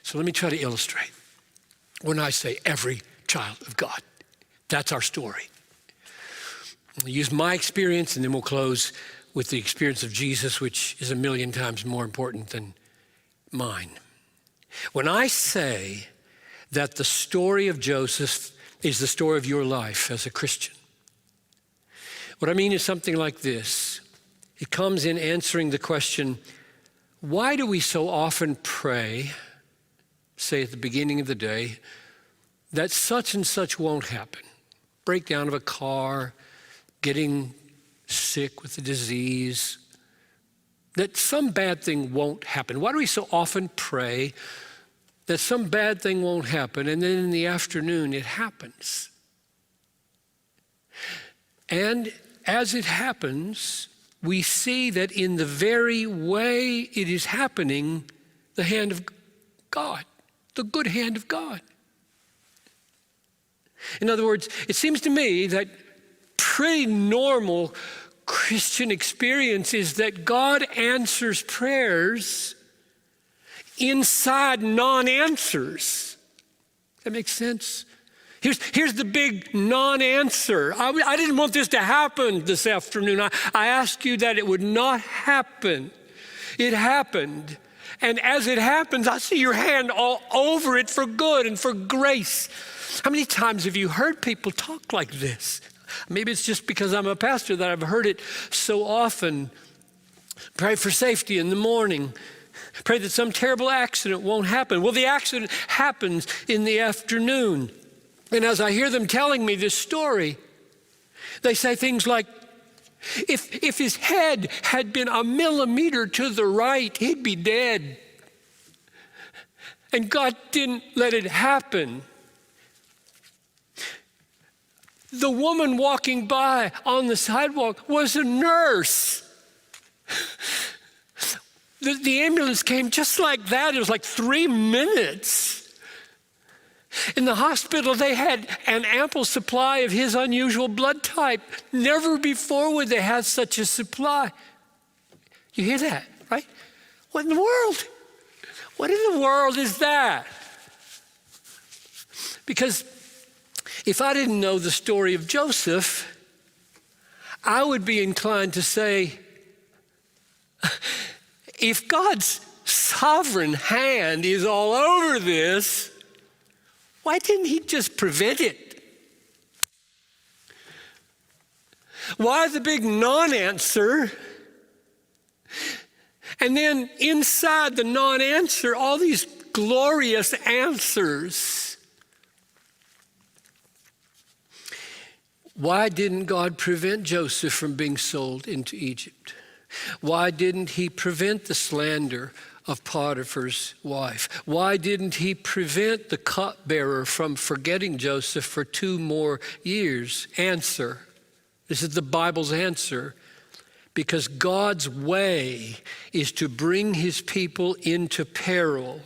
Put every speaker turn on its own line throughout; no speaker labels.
So let me try to illustrate. When I say every child of God, that's our story. I'll use my experience, and then we'll close with the experience of Jesus, which is 1,000,000 times more important than mine. When I say that the story of Joseph is the story of your life as a Christian, what I mean is something like this. It comes in answering the question, why do we so often pray, say at the beginning of the day, that such and such won't happen? Breakdown of a car, getting sick with a disease, that some bad thing won't happen. Why do we so often pray that some bad thing won't happen, and then in the afternoon it happens? And as it happens, we see that in the very way it is happening, the hand of God, the good hand of God. In other words, it seems to me that pretty normal Christian experience is that God answers prayers inside non-answers. That makes sense? Here's the big non-answer. I didn't want this to happen this afternoon. I asked you that it would not happen. It happened. And as it happens, I see your hand all over it for good and for grace. How many times have you heard people talk like this? Maybe it's just because I'm a pastor that I've heard it so often. Pray for safety in the morning. Pray that some terrible accident won't happen. Well, the accident happens in the afternoon. And as I hear them telling me this story, they say things like, if his head had been a millimeter to the right, he'd be dead. And God didn't let it happen. The woman walking by on the sidewalk was a nurse. The ambulance came just like that. It was like 3 minutes. In the hospital, they had an ample supply of his unusual blood type. Never before would they have such a supply. You hear that, right? What in the world? What in the world is that? Because if I didn't know the story of Joseph, I would be inclined to say, if God's sovereign hand is all over this, why didn't he just prevent it? Why the big non-answer? And then inside the non-answer, all these glorious answers. Why didn't God prevent Joseph from being sold into Egypt? Why didn't he prevent the slander of Potiphar's wife? Why didn't he prevent the cupbearer from forgetting Joseph for 2 more years? Answer. This is the Bible's answer. Because God's way is to bring his people into peril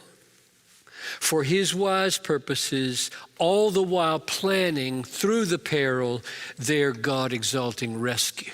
for his wise purposes, all the while planning through the peril their God-exalting rescue.